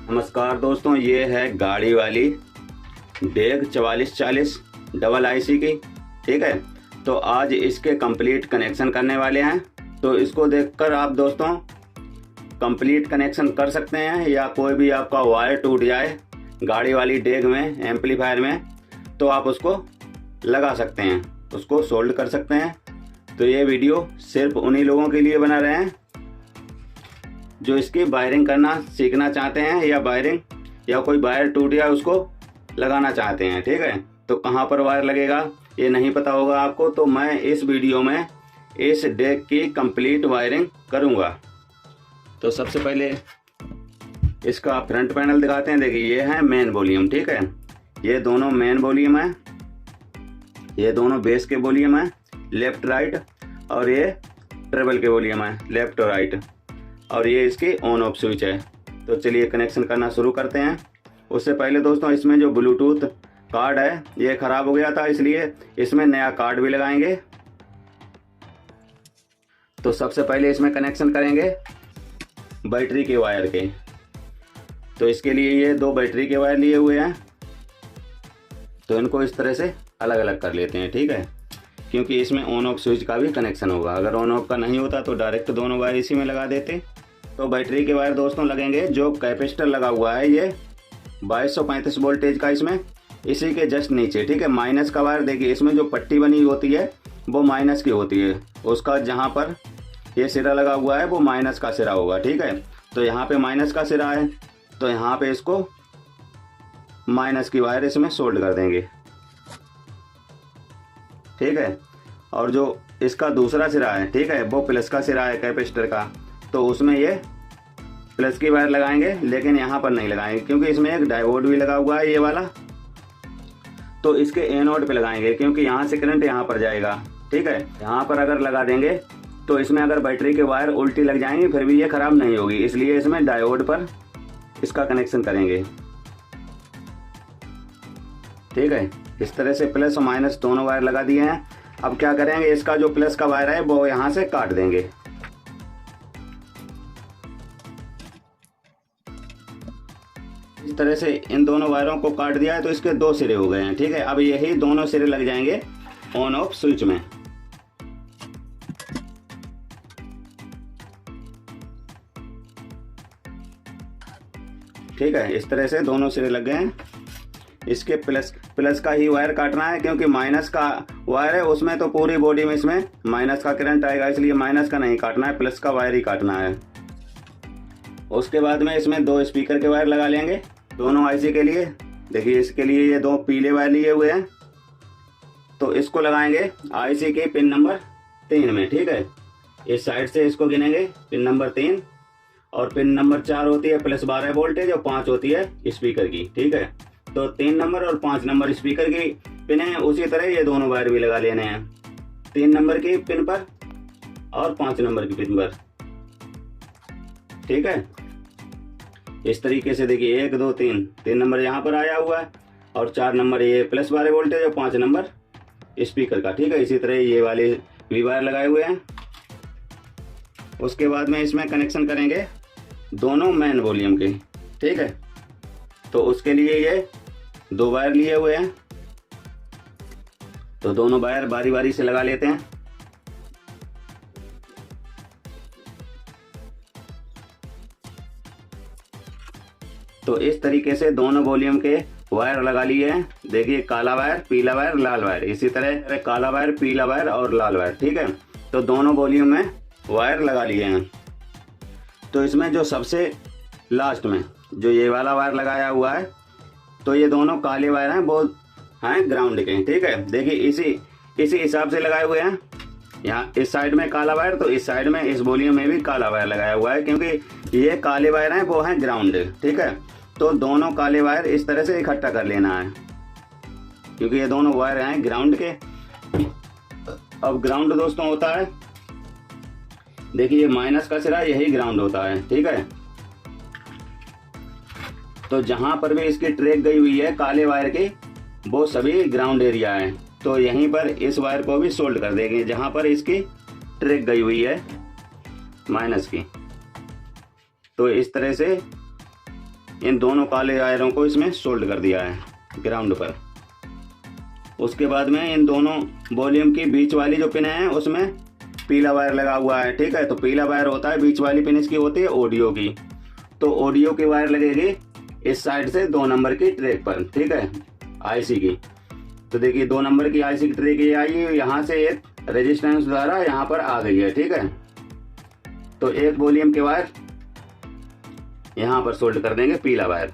नमस्कार दोस्तों, ये है गाड़ी वाली डेग 4440 डबल आईसी की। ठीक है, तो आज इसके कंप्लीट कनेक्शन करने वाले हैं। तो इसको देखकर आप दोस्तों कंप्लीट कनेक्शन कर सकते हैं, या कोई भी आपका वायर टूट जाए गाड़ी वाली डेग में, एम्पलीफायर में, तो आप उसको लगा सकते हैं, उसको सोल्ड कर सकते हैं। तो ये वीडियो सिर्फ उन्हीं लोगों के लिए बना रहे हैं जो इसकी वायरिंग करना सीखना चाहते हैं, या वायरिंग या कोई वायर टूट गया उसको लगाना चाहते हैं। ठीक है, तो कहाँ पर वायर लगेगा ये नहीं पता होगा आपको, तो मैं इस वीडियो में इस डेक की कंप्लीट वायरिंग करूँगा। तो सबसे पहले इसका फ्रंट पैनल दिखाते हैं। देखिए, ये है मेन वॉल्यूम। ठीक है, ये दोनों मेन वॉल्यूम है, ये दोनों बेस के वॉल्यूम है, लेफ्ट राइट, और ये ट्रेबल के वॉल्यूम है, लेफ्ट और राइट, और ये इसकी ऑन ऑफ स्विच है। तो चलिए कनेक्शन करना शुरू करते हैं। उससे पहले दोस्तों इसमें जो ब्लूटूथ कार्ड है ये ख़राब हो गया था, इसलिए इसमें नया कार्ड भी लगाएंगे। तो सबसे पहले इसमें कनेक्शन करेंगे बैटरी के वायर के। तो इसके लिए ये दो बैटरी के वायर लिए हुए हैं, तो इनको इस तरह से अलग अलग कर लेते हैं। ठीक है, क्योंकि इसमें ऑन ऑफ स्विच का भी कनेक्शन होगा। अगर ऑन ऑफ का नहीं होता तो डायरेक्ट दोनों वायर इसी में लगा देते। तो बैटरी के वायर दोस्तों लगेंगे, जो कैपेसिटर लगा हुआ है ये 2235 वोल्टेज का, इसमें इसी के जस्ट नीचे। ठीक है, माइनस का वायर देखिए, इसमें जो पट्टी बनी होती है वो माइनस की होती है, उसका जहाँ पर ये सिरा लगा हुआ है वो माइनस का सिरा होगा। ठीक है, तो यहाँ पे माइनस का सिरा है, तो यहाँ पे इसको माइनस की वायर इसमें सोल्ड कर देंगे। ठीक है, और जो इसका दूसरा सिरा है, ठीक है, वो प्लस का सिरा है कैपेसिटर का, तो उसमें ये प्लस की वायर लगाएंगे, लेकिन यहाँ पर नहीं लगाएंगे क्योंकि इसमें एक डायोड भी लगा हुआ है ये वाला। तो इसके एनोड पे लगाएंगे, क्योंकि यहाँ से करंट यहाँ पर जाएगा। ठीक है, यहाँ पर अगर लगा देंगे तो इसमें अगर बैटरी के वायर उल्टी लग जाएंगी फिर भी ये ख़राब नहीं होगी, इसलिए इसमें डायोड पर इसका कनेक्शन करेंगे। ठीक है, इस तरह से प्लस और माइनस दोनों वायर लगा दिए हैं। अब क्या करेंगे, इसका जो प्लस का वायर है वो यहाँ से काट देंगे। इस तरह से इन दोनों वायरों को काट दिया है, तो इसके दो सिरे हो गए हैं। ठीक है, अब यही दोनों सिरे लग जाएंगे ऑन ऑफ स्विच में। ठीक है, इस तरह से दोनों सिरे लग गए हैं। इसके प्लस का ही वायर काटना है, क्योंकि माइनस का वायर है उसमें तो पूरी बॉडी में इसमें माइनस का करंट आएगा, इसलिए माइनस का नहीं काटना है, प्लस का वायर ही काटना है। उसके बाद में इसमें दो स्पीकर के वायर लगा लेंगे दोनों आईसी के लिए। देखिए, इसके लिए ये दो पीले वायर लिए हुए हैं, तो इसको लगाएंगे आईसी के पिन नंबर 3 में। ठीक है, इस साइड से इसको गिनेंगे पिन नंबर 3, और पिन नंबर 4 होती है प्लस 12 वोल्टेज, और 5 होती है स्पीकर की। ठीक है, तो 3 नंबर और 5 नंबर स्पीकर की पिन है, उसी तरह ये दोनों वायर भी लगा लेने हैं 3 नंबर की पिन पर और 5 नंबर की पिन पर। ठीक है, इस तरीके से देखिए 1 2 3 नंबर यहाँ पर आया हुआ है, और 4 नंबर ये प्लस 12 वोल्टेज और 5 नंबर स्पीकर का। ठीक है, इसी तरह ये वाले भी वायर लगाए हुए हैं। उसके बाद में इसमें कनेक्शन करेंगे दोनों मेन वॉल्यूम के। ठीक है, तो उसके लिए ये दो वायर लिए हुए हैं, तो दोनों वायर बारी बारी से लगा लेते हैं। तो इस तरीके से दोनों वॉल्यूम के वायर लगा लिए हैं। देखिए, काला वायर, पीला वायर, लाल वायर, इसी तरह काला वायर, पीला वायर और लाल वायर। ठीक है, तो दोनों वॉल्यूम में वायर लगा लिए हैं। तो इसमें जो सबसे लास्ट में जो ये वाला वायर लगाया हुआ है, तो ये दोनों काले वायर हैं, वो हैं ग्राउंड के। ठीक है, देखिए इसी हिसाब से लगाए हुए हैं। यहाँ इस साइड में काला वायर, तो इस साइड में इस वॉल्यूम में भी काला वायर लगाया हुआ है, क्योंकि ये काले वायर हैं वो हैं ग्राउंड। ठीक है, तो दोनों काले वायर इस तरह से इकट्ठा कर लेना है, क्योंकि ये दोनों वायर हैं ग्राउंड के। अब ग्राउंड दोस्तों होता है, देखिए माइनस का सिरा यही ग्राउंड होता है। ठीक है, तो जहां पर भी इसकी ट्रैक गई हुई है काले वायर की, वो सभी ग्राउंड एरिया है। तो यहीं पर इस वायर को भी सोल्ड कर देंगे जहां पर इसकी ट्रैक गई हुई है माइनस की। तो इस तरह से इन दोनों काले वायरों को इसमें सोल्ड कर दिया है ग्राउंड पर। उसके बाद में इन दोनों वॉल्यूम की बीच वाली जो पिन है उसमें पीला वायर लगा हुआ है, ठीक है। तो पीला वायर होता है, बीच वाली पिन इसकी होती है ऑडियो की। तो ऑडियो की वायर लगेगी इस साइड से 2 नंबर की ट्रैक पर, ठीक है, आईसी की। तो देखिए 2 नंबर की आईसी की ट्रैक ये आई है, यहाँ से एक रेजिस्टेंस द्वारा यहाँ पर आ गई है, ठीक है। तो एक वॉल्यूम के वायर यहाँ पर सोल्ड कर देंगे पीला वायर,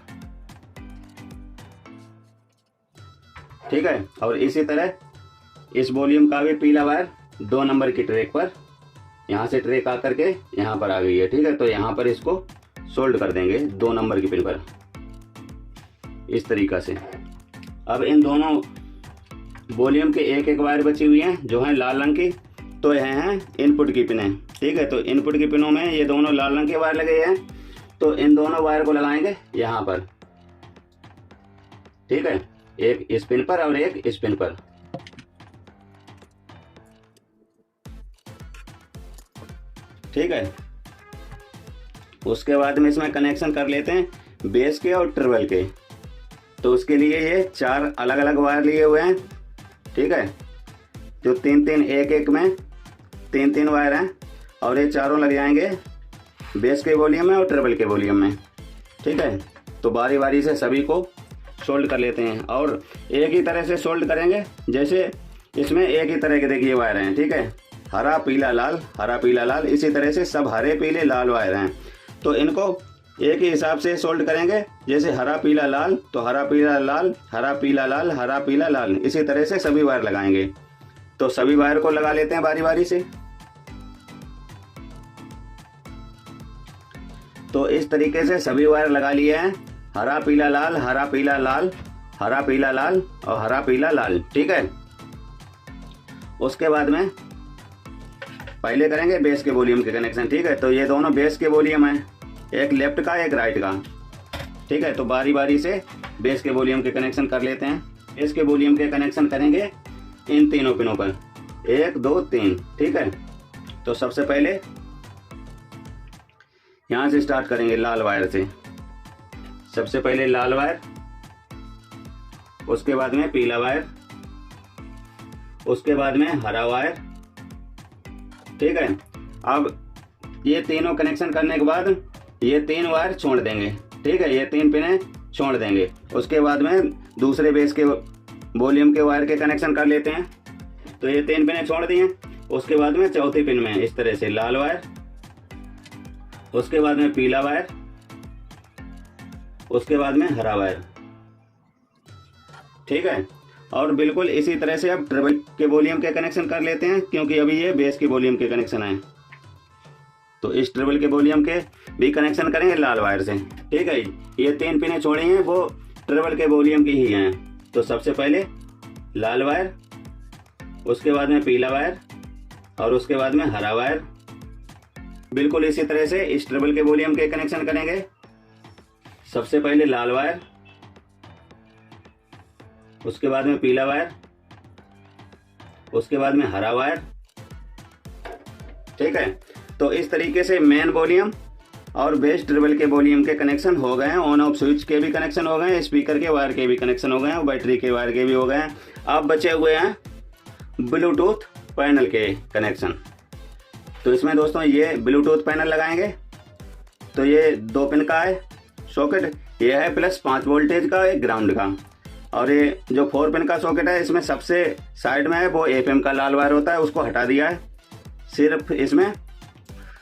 ठीक है। और इसी तरह इस वॉल्यूम का भी पीला वायर 2 नंबर की ट्रैक पर, यहाँ से ट्रैक आकर के यहाँ पर आ गई है, ठीक है। तो यहाँ पर इसको सोल्ड कर देंगे 2 नंबर की पिन पर इस तरीका से। अब इन दोनों वॉल्यूम के एक एक वायर बची हुई हैं जो हैं लाल रंग की, तो यह हैं इनपुट की पिनें, ठीक है। तो इनपुट की पिनों में ये दोनों लाल रंग के वायर लगे हैं, तो इन दोनों वायर को लगाएंगे यहाँ पर, ठीक है, एक इस पिन पर और एक इस पिन पर। ठीक है, उसके बाद में इसमें कनेक्शन कर लेते हैं बेस के और ट्रिबल के। तो उसके लिए ये 4 अलग अलग वायर लिए हुए हैं, ठीक है, जो 3-3 एक में 3-3 वायर हैं, और ये चारों लग जाएंगे बेस के वॉल्यूम में और ट्रिबल के वॉल्यूम में, ठीक है। तो बारी बारी से सभी को सोल्ड कर लेते हैं और एक ही तरह से सोल्ड करेंगे, जैसे इसमें एक ही तरह के देखिए वायर हैं, ठीक है, हरा पीला लाल, हरा पीला लाल, इसी तरह से सब हरे पीले लाल वायर हैं। तो इनको एक ही हिसाब से सोल्ड करेंगे, जैसे हरा पीला लाल तो हरा पीला लाल, हरा पीला लाल, हरा पीला लाल, इसी तरह से सभी वायर लगाएंगे। तो सभी वायर को लगा लेते हैं बारी बारी से। तो इस तरीके से सभी वायर लगा लिए हैं, हरा पीला लाल, हरा पीला लाल, हरा पीला लाल और हरा पीला लाल, ठीक है। उसके बाद में पहले करेंगे बेस के वॉल्यूम के कनेक्शन, ठीक है। तो ये दोनों बेस के वॉल्यूम हैं, एक लेफ्ट का एक राइट का, ठीक है। तो बारी बारी से बेस के वॉल्यूम के कनेक्शन कर लेते हैं। बेस के वॉल्यूम के कनेक्शन करेंगे इन तीनों पिनों पर, 1 2 3, ठीक है। तो सबसे पहले यहाँ से स्टार्ट करेंगे लाल वायर से। सबसे पहले लाल वायर, उसके बाद में पीला वायर, उसके बाद में हरा वायर, ठीक है। अब ये तीनों कनेक्शन करने के बाद ये 3 वायर छोड़ देंगे, ठीक है, ये 3 पिनें छोड़ देंगे। उसके बाद में दूसरे बेस के वॉल्यूम के वायर के कनेक्शन कर लेते हैं। तो ये 3 पिनें छोड़ दिए। उसके बाद में चौथी पिन में इस तरह से लाल वायर, उसके बाद में पीला वायर, उसके बाद में हरा वायर, ठीक है। और बिल्कुल इसी तरह से अब ट्रिबल के वॉल्यूम के कनेक्शन कर लेते हैं, क्योंकि अभी ये बेस के वॉल्यूम के कनेक्शन है। तो इस ट्रिबल के वॉल्यूम के भी कनेक्शन करेंगे लाल वायर से, ठीक है। ये 3 पिनें छोड़ी हैं वो ट्रिबल के वॉल्यूम की ही हैं। तो सबसे पहले लाल वायर, उसके बाद में पीला वायर और उसके बाद में हरा वायर। बिल्कुल इसी तरह से इस ट्रिबल के वॉल्यूम के कनेक्शन करेंगे। सबसे पहले लाल वायर, उसके बाद में पीला वायर, उसके बाद में हरा वायर, ठीक है। तो इस तरीके से मेन वॉल्यूम और बेस ट्रिबल के वॉल्यूम के कनेक्शन हो गए हैं। ऑन ऑफ स्विच के भी कनेक्शन हो गए हैं, स्पीकर के वायर के भी कनेक्शन हो गए हैं और बैटरी के वायर के भी हो गए हैं। अब बचे हुए हैं ब्लूटूथ पैनल के कनेक्शन। तो इसमें दोस्तों ये ब्लूटूथ पैनल लगाएंगे। तो ये 2 पिन का है सॉकेट, ये है प्लस 5 वोल्टेज का, एक ग्राउंड का। और ये जो 4 पिन का सॉकेट है, इसमें सबसे साइड में है वो FM का लाल वायर होता है, उसको हटा दिया है। सिर्फ इसमें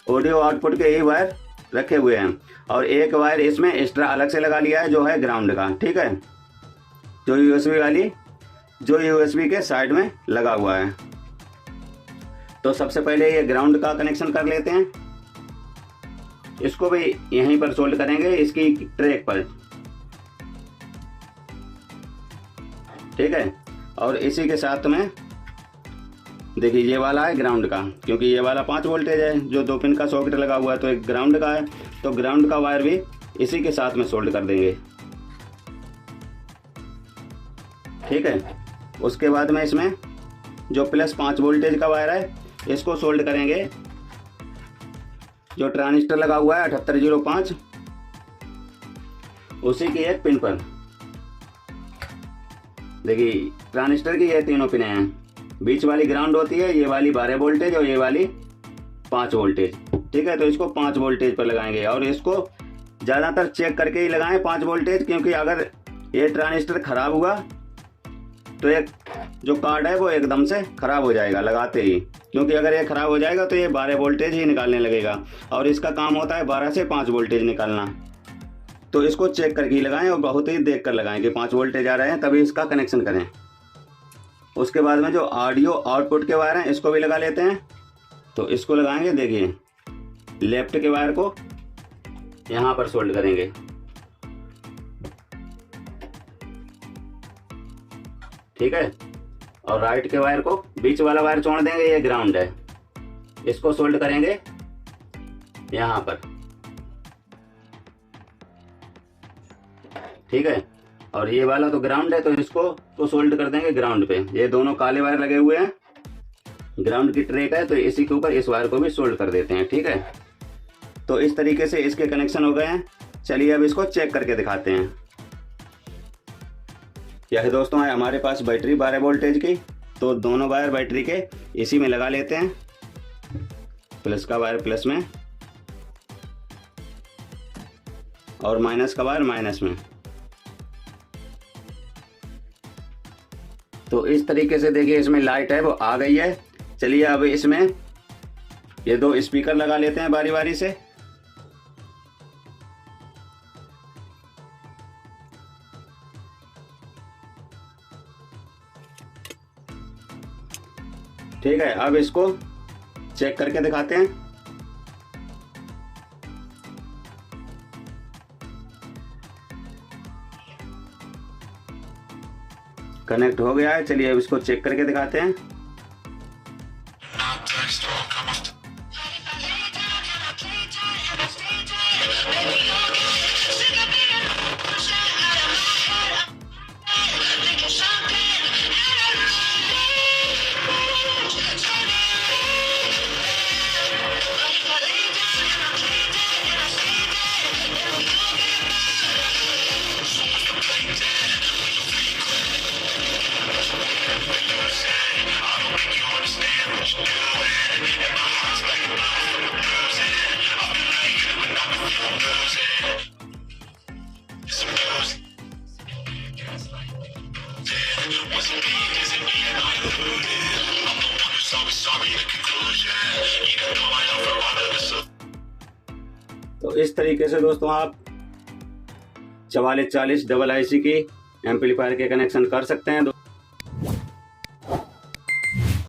ऑडियो आउटपुट के ही वायर रखे हुए हैं और एक वायर इसमें एक्स्ट्रा अलग से लगा लिया है जो है ग्राउंड का, ठीक है, जो USB के साइड में लगा हुआ है। तो सबसे पहले ये ग्राउंड का कनेक्शन कर लेते हैं। इसको भी यहीं पर सोल्ड करेंगे इसकी ट्रैक पर, ठीक है। और इसी के साथ में देखिए ये वाला है ग्राउंड का, क्योंकि ये वाला 5 वोल्टेज है जो 2 पिन का सॉकेट लगा हुआ है, तो एक ग्राउंड का है। तो ग्राउंड का वायर भी इसी के साथ में सोल्ड कर देंगे, ठीक है। उसके बाद में इसमें जो प्लस 5 वोल्टेज का वायर है इसको सोल्ड करेंगे। जो ट्रांजिस्टर लगा हुआ है 7805, उसी की एक पिन पर देखिए ट्रांजिस्टर की ये तीनों पिनें हैं। बीच वाली ग्राउंड होती है, ये वाली 12 वोल्टेज और ये वाली 5 वोल्टेज। ठीक है, तो इसको 5 वोल्टेज पर लगाएंगे और इसको ज़्यादातर चेक करके ही लगाएं 5 वोल्टेज, क्योंकि अगर ये ट्रांजिस्टर खराब हुआ तो एक जो कार्ड है वो एकदम से खराब हो जाएगा लगाते ही, क्योंकि अगर ये खराब हो जाएगा तो ये 12 वोल्टेज ही निकालने लगेगा और इसका काम होता है 12 से 5 वोल्टेज निकालना। तो इसको चेक करके ही लगाएं और बहुत ही देख कर लगाएं कि 5 वोल्टेज आ रहे हैं, तभी इसका कनेक्शन करें। उसके बाद में जो ऑडियो आउटपुट के वायर हैं इसको भी लगा लेते हैं। तो इसको लगाएंगे, देखिए लेफ्ट के वायर को यहाँ पर सोल्ड करेंगे। ठीक है, और राइट के वायर को, बीच वाला वायर छोड़ देंगे, ये ग्राउंड है, इसको सोल्ड करेंगे यहाँ पर। ठीक है, और ये वाला तो ग्राउंड है तो इसको तो सोल्ड कर देंगे ग्राउंड पे। ये दोनों काले वायर लगे हुए हैं, ग्राउंड की ट्रैक है, तो इसी के ऊपर इस वायर को भी सोल्ड कर देते हैं। ठीक है, तो इस तरीके से इसके कनेक्शन हो गए हैं। चलिए अब इसको चेक करके दिखाते हैं। यह है दोस्तों है हमारे पास बैटरी 12 वोल्टेज की, तो दोनों वायर बैटरी के इसी में लगा लेते हैं। प्लस का वायर प्लस में और माइनस का वायर माइनस में। तो इस तरीके से देखिए इसमें लाइट है वो आ गई है। चलिए अब इसमें ये 2 स्पीकर लगा लेते हैं बारी बारी से। ठीक है, अब इसको चेक करके दिखाते हैं। कनेक्ट हो गया है। चलिए अब इसको चेक करके दिखाते हैं। तो इस तरीके से दोस्तों आप 4440 डबल आईसी की एम्पलीफायर के कनेक्शन कर सकते हैं।